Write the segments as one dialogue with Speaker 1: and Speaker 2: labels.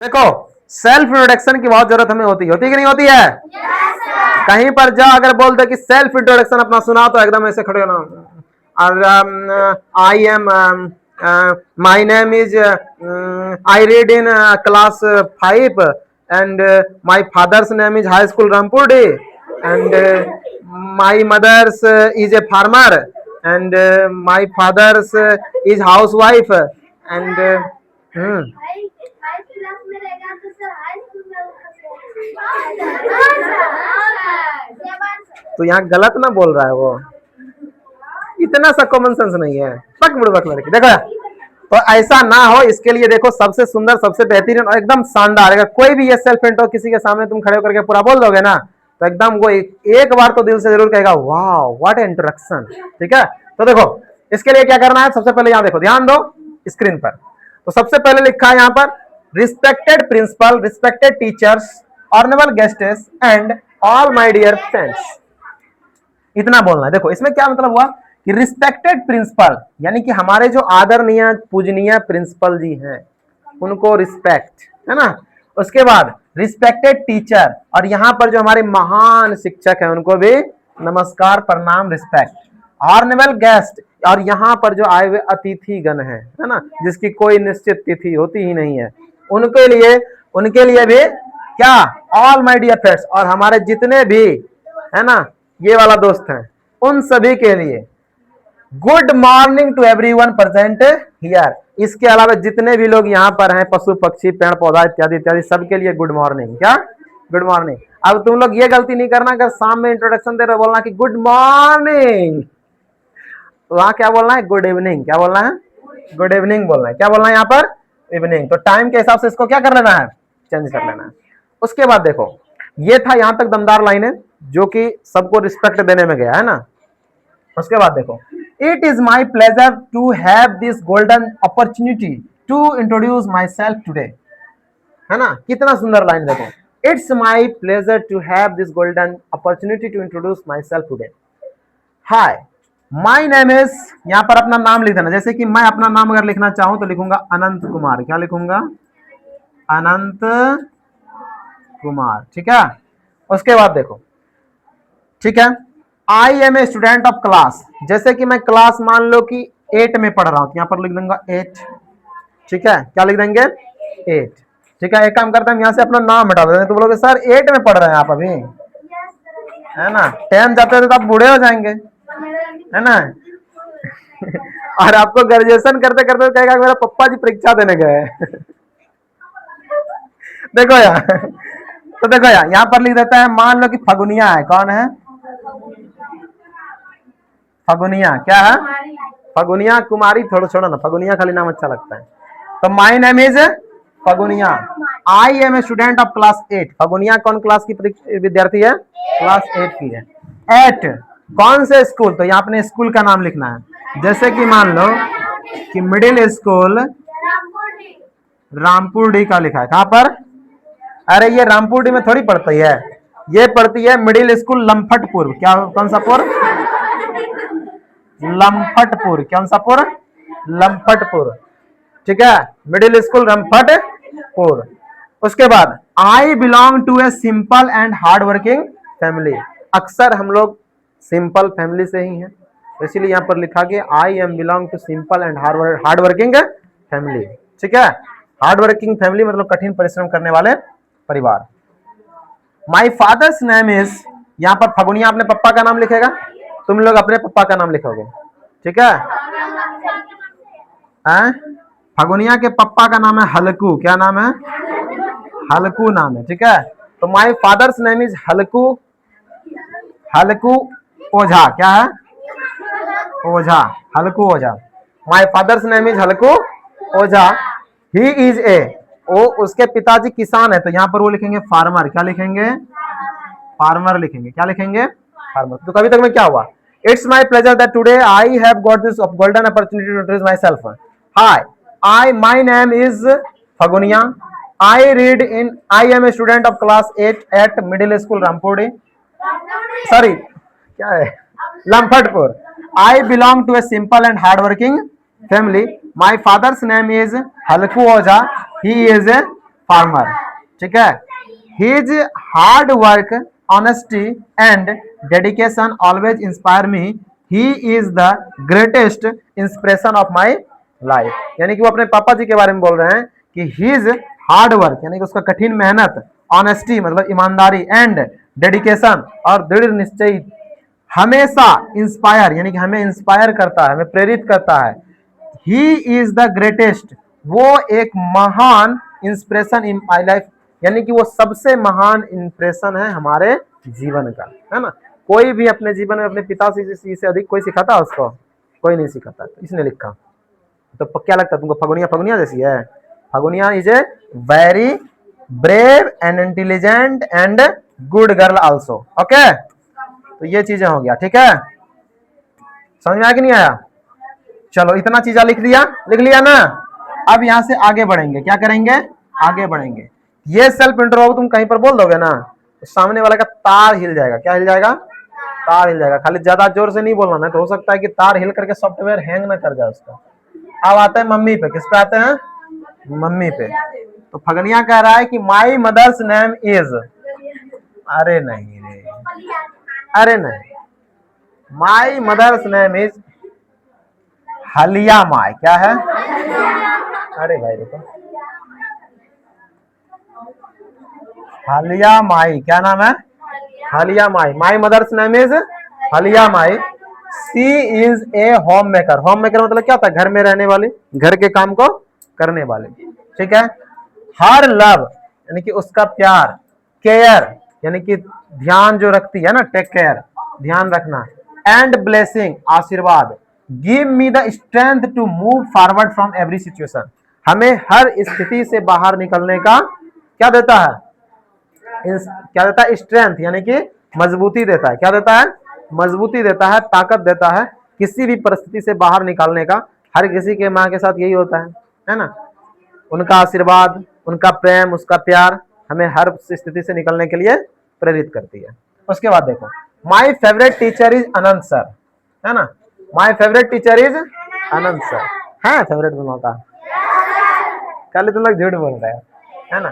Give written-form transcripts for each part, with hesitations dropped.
Speaker 1: देखो self introduction की बहुत जरूरत हमें होती है कि नहीं होती है? yes, कहीं पर जाओ अगर बोल दे कि सेल्फ इंट्रोडक्शन अपना सुना तो एकदम ऐसे खड़े होना। और I am my name is I read in class 5 and my father's name is high school Rampur day and my mother's is a farmer and my father's is house wife and तो यहाँ गलत ना बोल रहा है वो, इतना सा कॉमन सेंस नहीं है। लड़की देखो तो ऐसा ना हो, इसके लिए देखो सबसे सुंदर सबसे बेहतरीन और एकदम शानदार, अगर कोई भी ये सेल्फ इंट्रो किसी के सामने तुम खड़े करके पूरा बोल दोगे ना तो एकदम वो एक बार तो दिल से जरूर कहेगा वाह व्हाट इंट्रोडक्शन। ठीक है, तो देखो इसके लिए क्या करना है, सबसे पहले यहाँ देखो, ध्यान दो स्क्रीन पर। तो सबसे पहले लिखा है यहाँ पर respected principal, respected teachers, honourable guests and all my dear friends, इतना बोलना है। देखो इसमें क्या मतलब हुआ कि रिस्पेक्टेड प्रिंसिपल यानी कि हमारे जो आदरणीय पूजनीय प्रिंसिपल जी हैं उनको रिस्पेक्ट है ना। उसके बाद रिस्पेक्टेड टीचर, और यहाँ पर जो हमारे महान शिक्षक हैं उनको भी नमस्कार प्रणाम रिस्पेक्ट। ऑनरेबल गेस्ट, और यहाँ पर जो आए हुए अतिथि गण है ना, जिसकी कोई निश्चित तिथि होती ही नहीं है, उनके लिए भी क्या ऑल माय डियर फ्रेंड्स, और हमारे जितने भी है ना ये वाला दोस्त हैं उन सभी के लिए good morning to everyone present here. इसके अलावा जितने भी लोग यहाँ पर हैं, पशु पक्षी पेड़ पौधा इत्यादि इत्यादि, सबके लिए गुड मॉर्निंग। क्या गुड मॉर्निंग। अब तुम लोग ये गलती नहीं करना, अगर शाम में इंट्रोडक्शन दे रहे बोलना कि गुड मॉर्निंग, वहां क्या बोलना है गुड इवनिंग। क्या बोलना है? गुड इवनिंग बोलना है। क्या बोलना है यहाँ पर? इवनिंग। तो टाइम के हिसाब से इसको क्या कर लेना है, चेंज कर लेना है। उसके बाद देखो ये था यहाँ तक दमदार लाइनें जो कि सबको रिस्पेक्ट देने में गया है ना। उसके बाद देखो it is my pleasure to have this golden opportunity to introduce my self today, है ना। कितना सुंदर लाइन देखो, it's my pleasure to have this golden opportunity to introduce my self today. Hi my name is, यहाँ पर अपना नाम लिख देना। जैसे कि मैं अपना नाम अगर लिखना चाहूं तो लिखूंगा अनंत कुमार। क्या लिखूंगा? अनंत कुमार। ठीक है, उसके बाद देखो ठीक है, I am a student of class, जैसे कि मैं क्लास मान लो कि 8 में पढ़ रहा हूं, यहाँ पर लिख दूंगा 8। ठीक है, क्या लिख देंगे? 8। ठीक है, एक काम करते हैं यहाँ से अपना नाम हटा देते हैं। तो बोलोगे सर 8 में पढ़ रहे हैं आप अभी, है ना, 10 जाते थे तो आप बूढ़े हो जाएंगे, है ना। और आपको ग्रेजुएशन करते करते कहेगा मेरा पप्पा जी परीक्षा देने गए। देखो यार, तो देखो यार यहाँ पर लिख देता है, मान लो कि फगुनिया है। कौन है? फगुनिया। क्या है? फगुनिया कुमारी। थोड़ा छोड़ो ना, फगुनिया खाली नाम अच्छा लगता है। तो my name is Phaguniya, I am a student of class 8। Phaguniya कौन क्लास की विद्यार्थी है? क्लास 8 की है। एट कौन से स्कूल? तो यहाँ अपने स्कूल का नाम लिखना है। जैसे कि मान लो कि मिडिल स्कूल रामपुर डी का लिखा है। कहां पर? अरे ये रामपुर डी में थोड़ी पड़ती है, ये पड़ती है मिडिल स्कूल लम्फटपुर। क्या कौन सा पुर? लम्फटपुर। कौन सा पुर? लम्फटपुर। ठीक है, मिडिल स्कूल लम्फटपुर। उसके बाद I belong to a simple and hard working family. अक्सर हम लोग सिंपल फैमिली से ही हैं, इसीलिए यहाँ पर लिखा गया I am belong to simple and hard working family. ठीक है, हार्ड वर्किंग फैमिली मतलब कठिन परिश्रम करने वाले परिवार। माई फादर्स नेम इज, यहाँ पर फगुनिया अपने पप्पा का नाम लिखेगा, तुम लोग अपने पप्पा का नाम लिखोगे। ठीक है, फगुनिया के पप्पा का नाम है हलकू। क्या नाम है? हलकू नाम है। ठीक है, तो my father's name is Halku, Halku Ojha. क्या है? Ojha, Halku Ojha. My father's name is Halku Ojha, he is a, ओ उसके पिताजी किसान है, तो यहाँ पर वो लिखेंगे फार्मर। क्या लिखेंगे? फार्मर लिखेंगे। क्या लिखेंगे? फार्मर। तो कभी तक में क्या हुआ? It's my pleasure that today I have got this golden opportunity to introduce my self. Hi I my name is Phaguniya, I read in, I am a student of class 8 at middle school Rampur, sorry क्या है, Lamphatpur. I belong to a simple and hard working family. My father's name is Halku Ojha, he is a farmer, ठीक है। His hard work, honesty and dedication always inspire me, he is the greatest inspiration of my life. यानी कि वो अपने पापा जी के बारे में बोल रहे हैं कि हिज हार्ड वर्क यानी कि उसका कठिन मेहनत, ऑनेस्टी मतलब ईमानदारी, एंड डेडिकेशन और दृढ़ निश्चय हमेशा इंस्पायर यानी कि हमें इंस्पायर करता है, हमें प्रेरित करता है। ही इज द ग्रेटेस्ट, वो एक महान इंस्पिरेशन इन माई लाइफ, यानी कि वो सबसे महान इंप्रेशन है हमारे जीवन का, है ना। कोई भी अपने जीवन में अपने पिता से अधिक कोई सिखाता है उसको? कोई नहीं सिखाता, तो इसने लिखा। तो क्या लगता है तुमको, फगुनिया फगुनिया जैसी है? Phaguniya is a very brave and intelligent and good girl also. Okay, तो ये चीजें हो गया, ठीक है। समझ में आया कि नहीं आया? चलो इतना चीजा लिख लिया ना। अब यहां से आगे बढ़ेंगे, क्या करेंगे? आगे बढ़ेंगे। ये सेल्फ इंट्रो तुम कहीं पर बोल दोगे ना तो सामने वाले का तार हिल जाएगा। क्या हिल जाएगा? तार हिल जाएगा। खाली ज्यादा जोर से नहीं बोलना, ना तो हो सकता है कि तार हिल करके सॉफ्टवेयर हैंग ना कर जाए उसका। अब आते हैं मम्मी पे। किस पे आते हैं? मम्मी पे। तो फगनिया कह रहा है कि माई मदर्स नेम इज, अरे नहीं रे, अरे नहीं, माई मदर्स नेम इज हलिया माई। क्या है? अरे भाई रुको, हलिया माई। क्या नाम है? Haliya Mai. My mother's name is Haliya Mai. She is a homemaker. Homemaker मतलब क्या होता है? घर में रहने वाली, घर के काम को करने वाली, ठीक है। हर लव यानी कि उसका प्यार, केयर यानी कि ध्यान जो रखती है ना, टेक केयर ध्यान रखना, एंड ब्लेसिंग आशीर्वाद, give me the strength to move forward from every situation, हमें हर स्थिति से बाहर निकलने का क्या देता है? क्या देता है? स्ट्रेंथ यानी कि मजबूती देता है। क्या देता है? मजबूती देता है, ताकत देता है किसी भी परिस्थिति से बाहर निकालने का। हर किसी के माँ के साथ यही होता है ना। उनका आशीर्वाद, उनका प्रेम, उसका प्यार हमें हर स्थिति से निकलने के लिए प्रेरित करती है। उसके बाद देखो, my favourite teacher is Anant sir, है ना। My favourite teacher is Anant sir. है फेवरेट दोनों का? कल तुम लोग झूठ बोल रहे है ना।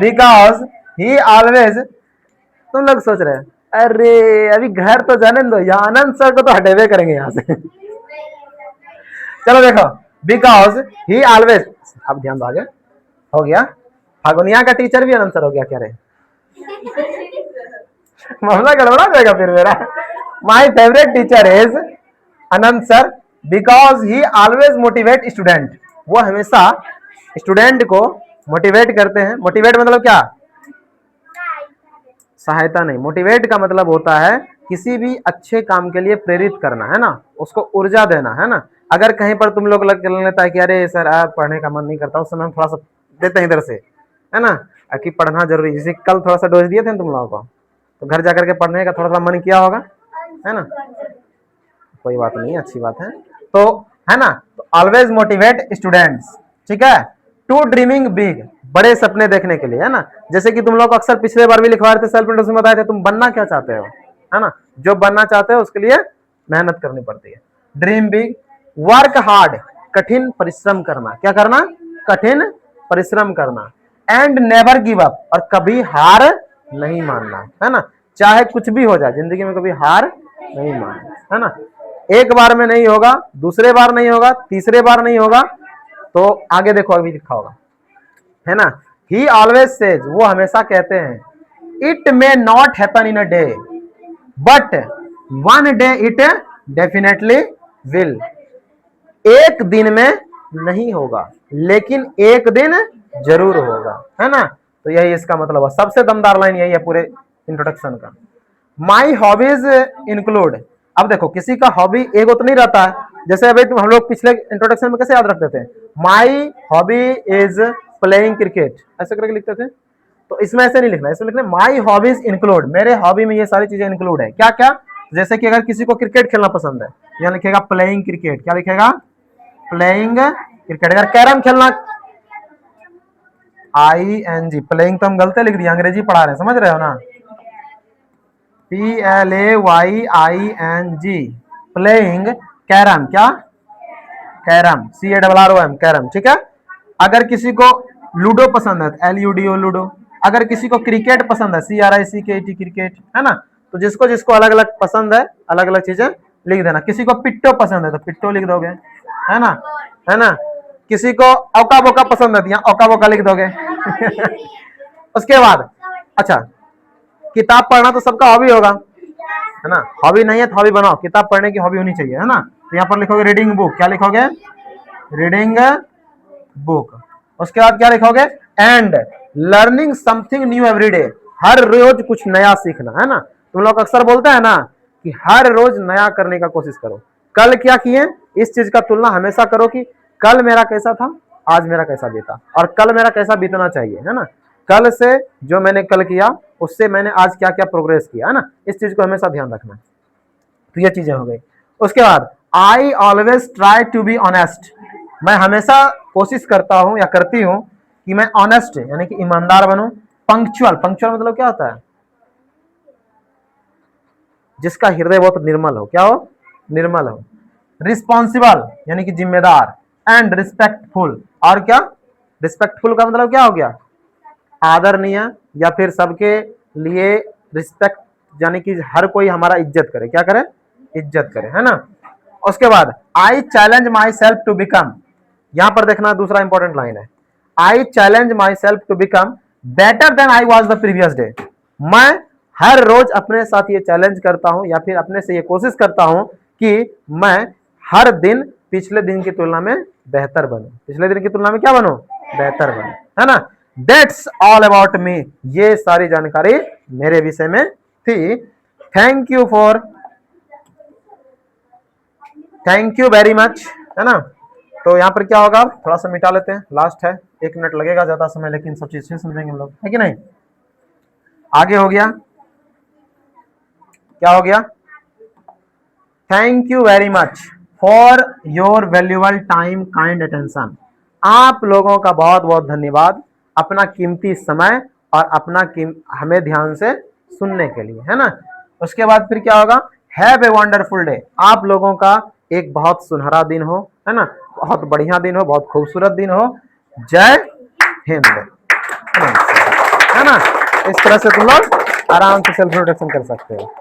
Speaker 1: बिकॉज ही ऑलवेज, तुम लोग सोच रहे हैं अरे अभी घर तो जाने दो, यहाँ आनंद सर को तो हटेवे करेंगे यहाँ से। चलो देखो, बिकॉज ही ऑलवेज, अब ध्यान दो आगे, हो गया। फागुनिया का टीचर भी आनंद सर हो गया। क्या रहे मामला गड़बड़ा जाएगा फिर मेरा। My favourite teacher is Anant sir because he always motivate student, वो हमेशा स्टूडेंट को मोटिवेट करते हैं। मोटिवेट मतलब क्या? सहायता नहीं, मोटिवेट का मतलब होता है किसी भी अच्छे काम के लिए प्रेरित करना, है ना, उसको ऊर्जा देना, है ना। अगर कहीं पर तुम लोग लग लेता है कि अरे सर आप पढ़ने का मन नहीं करता, उस समय हम थोड़ा सा देते हैं इधर से, है ना, कि पढ़ना जरूरी। जैसे कल थोड़ा सा डोज दिए थे तुम लोगों को, तो घर जाकर के पढ़ने का थोड़ा सा मन किया होगा, है ना। कोई बात नहीं, अच्छी बात है। तो है ना, तो ऑलवेज मोटिवेट स्टूडेंट्स, ठीक है। टू ड्रीमिंग बिग, बड़े सपने देखने के लिए, है ना। जैसे कि तुम लोग अक्सर पिछले बार भी लिखवा रहे थे, सेल्फ इंट्रोडक्शन में बताए थे, तुम बनना क्या चाहते हो, है ना। जो बनना चाहते हो उसके लिए मेहनत करनी पड़ती है। ड्रीम बिग, वर्क हार्ड, कठिन परिश्रम करना। क्या करना? कठिन परिश्रम करना। एंड नेवर गिव अप, और कभी हार नहीं मानना, है ना। चाहे कुछ भी हो जाए जिंदगी में, कभी हार नहीं मानना, है ना। एक बार में नहीं होगा, दूसरे बार नहीं होगा, तीसरे बार नहीं होगा, तो आगे देखो अभी लिखा होगा, है ना। ही ऑलवेज सेज, वो हमेशा कहते हैं, it may not happen in a day but one day it definitely will, एक दिन में नहीं होगा लेकिन एक दिन जरूर होगा, है ना। तो यही इसका मतलब है। सबसे दमदार लाइन यही है पूरे इंट्रोडक्शन का। माई हॉबीज इंक्लूड, अब देखो किसी का हॉबी एगो तो नहीं रहता है। जैसे अभी तुम हम लोग पिछले इंट्रोडक्शन में कैसे याद रखते थे, my hobby is playing cricket, ऐसे करके लिखते थे। तो इसमें ऐसे नहीं लिखना, इसमें लिखना माई हॉबीज इंक्लूड, मेरे हॉबी में ये सारी चीजें इंक्लूड है। क्या क्या? जैसे कि अगर किसी को क्रिकेट खेलना पसंद है, यहाँ लिखेगा प्लेइंग क्रिकेट। क्या लिखेगा? Playing cricket. अगर कैरम खेलना, ING, प्लेइंग तो हम गलत लिख दिए, अंग्रेजी पढ़ा रहे हैं, समझ रहे हो ना। PLAYING, playing carrom. क्या? कैरम, CARROM, कैरम, ठीक है। अगर किसी को लूडो पसंद है LUDO लूडो। अगर किसी को क्रिकेट पसंद है CRICKET क्रिकेट, है ना। तो जिसको जिसको अलग अलग पसंद है, अलग अलग चीजें लिख देना। किसी को पिट्टो पसंद है तो पिट्टो लिख दोगे, है ना, है ना। किसी को औका बोका पसंद है तो यहाँ औका बोका लिख दोगे। उसके बाद अच्छा, किताब पढ़ना तो सबका हॉबी होगा, है ना। हॉबी नहीं है तो हॉबी बनाओ, किताब पढ़ने की हॉबी होनी चाहिए, है ना। तो यहाँ पर लिखोगे रीडिंग बुक, क्या लिखोगे, रीडिंग बुक। उसके बाद क्या लिखोगे, and learning something new everyday, हर रोज कुछ नया सीखना, है ना। तुम लोग अक्सर बोलते हैं ना कि हर रोज नया करने का कोशिश करो। कल क्या किए, इस चीज का तुलना हमेशा करो कि कल मेरा कैसा था, आज मेरा कैसा बीता, और कल मेरा कैसा बीतना चाहिए, है ना। कल से जो मैंने कल किया उससे मैंने आज क्या क्या प्रोग्रेस किया, है ना। इस चीज को हमेशा ध्यान रखना है। तो ये चीजें हो गई। उसके बाद I always try to be honest, मैं हमेशा कोशिश करता हूं या करती हूं कि मैं ऑनेस्ट यानी कि ईमानदार बनूं। पंक्चुअल, पंक्चुअल मतलब क्या होता है, जिसका हृदय बहुत निर्मल हो, क्या हो, निर्मल हो। रिस्पॉन्सिबल यानी कि जिम्मेदार, एंड रिस्पेक्टफुल, और क्या, रिस्पेक्टफुल का मतलब क्या हो गया, आदरणीय, या फिर सबके लिए रिस्पेक्ट, यानी कि हर कोई हमारा इज्जत करे, क्या करे, इज्जत करे, है ना। उसके बाद I challenge my self to become, यहां पर देखना दूसरा इंपॉर्टेंट लाइन है, I challenge my self to become better than I was the previous day, मैं हर रोज अपने साथ ये चैलेंज करता हूं या फिर अपने से ये कोशिश करता हूं कि मैं हर दिन पिछले दिन की तुलना में बेहतर बनूं, पिछले दिन की तुलना में क्या बनूं, बेहतर बनूं, है ना। दैट्स ऑल अबाउट मी, ये सारी जानकारी मेरे विषय में थी। थैंक यू वेरी मच, है ना। तो यहाँ पर क्या होगा, थोड़ा सा मिटा लेते हैं, लास्ट है, 1 मिनट लगेगा ज्यादा समय, लेकिन सब चीजें समझेंगे हम लोग, है कि नहीं। आगे हो गया, क्या हो गया, thank you very much for your valuable time kind attention, आप लोगों का बहुत बहुत धन्यवाद अपना कीमती समय और अपना हमें ध्यान से सुनने के लिए, है ना। उसके बाद फिर क्या होगा, हैव ए वंडरफुल डे, आप लोगों का एक बहुत सुनहरा दिन हो, है ना, बहुत बढ़िया दिन हो, बहुत खूबसूरत दिन हो। जय हिंद, है ना। इस तरह से तुम लोग आराम से सेल्फ इंट्रोडक्शन कर सकते हो।